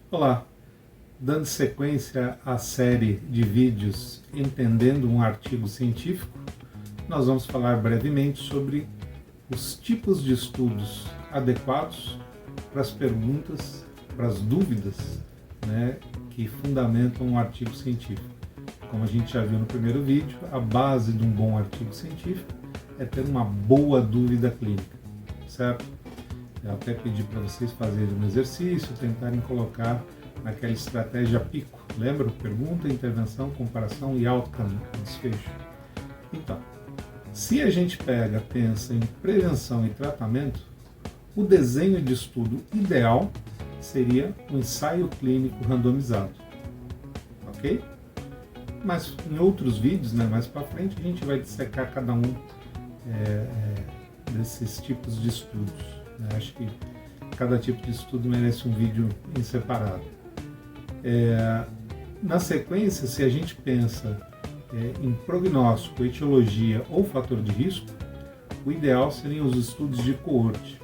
Olá, dando sequência à série de vídeos Entendendo um Artigo Científico, nós vamos falar brevemente sobre os tipos de estudos adequados para as perguntas, para as dúvidas, que fundamentam um artigo científico. Como a gente já viu no primeiro vídeo, a base de um bom artigo científico é ter uma boa dúvida clínica, certo? Eu até pedi para vocês fazerem um exercício, tentarem colocar naquela estratégia PICO. Lembra? Pergunta, intervenção, comparação e outcome, desfecho. Então, se a gente pensa em prevenção e tratamento, o desenho de estudo ideal seria um ensaio clínico randomizado. Ok? Mas em outros vídeos, mais para frente, a gente vai dissecar cada um desses tipos de estudos. Acho que cada tipo de estudo merece um vídeo em separado. Na sequência, se a gente pensa em prognóstico, etiologia ou fator de risco, o ideal seriam os estudos de coorte,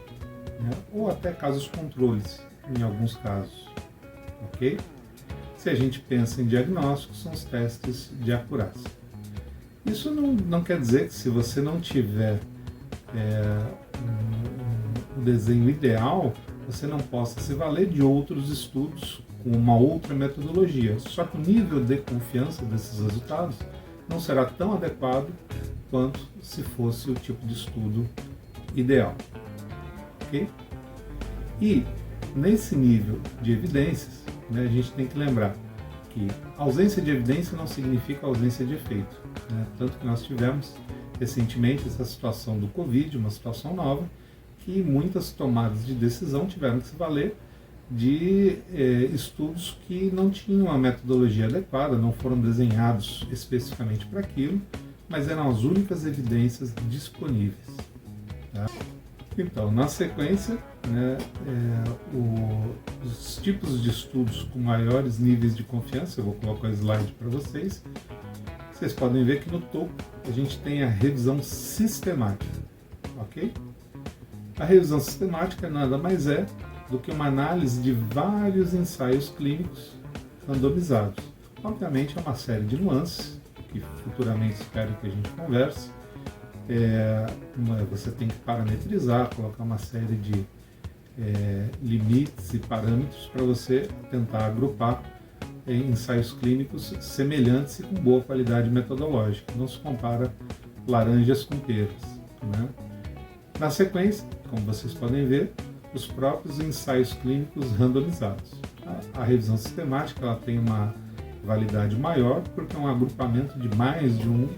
ou até casos controles, em alguns casos. Ok? Se a gente pensa em diagnóstico, são os testes de acurácia. Isso não quer dizer que se você não tiver o desenho ideal, você não possa se valer de outros estudos com uma outra metodologia. Só que o nível de confiança desses resultados não será tão adequado quanto se fosse o tipo de estudo ideal. Ok? E nesse nível de evidências, a gente tem que lembrar que ausência de evidência não significa ausência de efeito. Tanto que nós tivemos recentemente essa situação do Covid, uma situação nova, que muitas tomadas de decisão tiveram que se valer de estudos que não tinham a metodologia adequada, não foram desenhados especificamente para aquilo, mas eram as únicas evidências disponíveis. Tá? Então, na sequência, os tipos de estudos com maiores níveis de confiança, eu vou colocar o slide para vocês. Vocês podem ver que no topo a gente tem a revisão sistemática, ok? A revisão sistemática nada mais é do que uma análise de vários ensaios clínicos randomizados. Obviamente é uma série de nuances, que futuramente espero que a gente converse. Você tem que parametrizar, colocar uma série de limites e parâmetros para você tentar agrupar ensaios clínicos semelhantes e com boa qualidade metodológica. Não se compara laranjas com peras. Na sequência, como vocês podem ver, os próprios ensaios clínicos randomizados. A revisão sistemática ela tem uma validade maior porque é um agrupamento de mais de um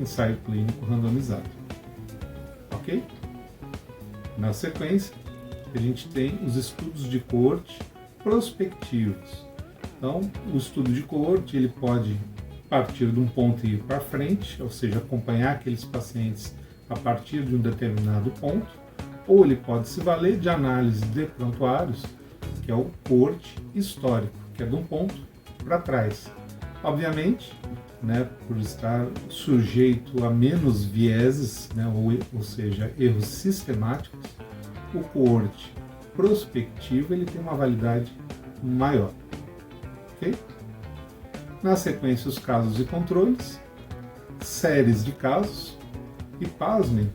ensaio clínico randomizado. Ok? Na sequência, a gente tem os estudos de coorte prospectivos. Então, o estudo de coorte ele pode partir de um ponto e ir para frente, ou seja, acompanhar aqueles pacientes a partir de um determinado ponto, ou ele pode se valer de análise de prontuários, que é o coorte histórico, que é de um ponto para trás. Obviamente, por estar sujeito a menos vieses, ou seja, erros sistemáticos, o coorte prospectivo ele tem uma validade maior. Okay? Na sequência, os casos e controles, séries de casos, e pasmem,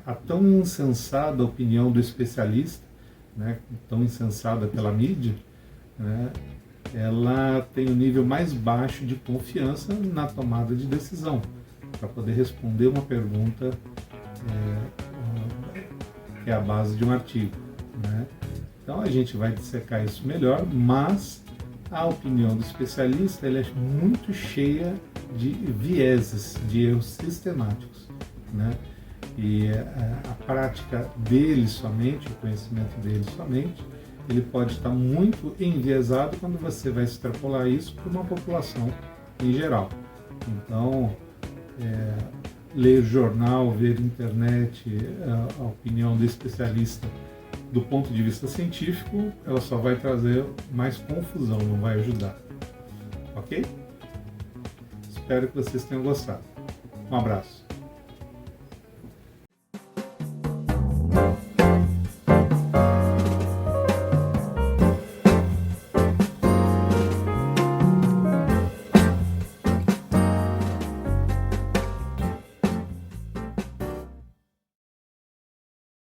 a tão insensada opinião do especialista, tão insensada pela mídia, ela tem um nível mais baixo de confiança na tomada de decisão, para poder responder uma pergunta que é a base de um artigo. Então a gente vai dissecar isso melhor, mas a opinião do especialista ela é muito cheia de vieses, de erros sistemáticos. E a prática dele somente, o conhecimento dele somente, ele pode estar muito enviesado quando você vai extrapolar isso para uma população em geral. Então, ler jornal, ver internet, a opinião do especialista do ponto de vista científico, ela só vai trazer mais confusão, não vai ajudar. Ok? Espero que vocês tenham gostado. Um abraço.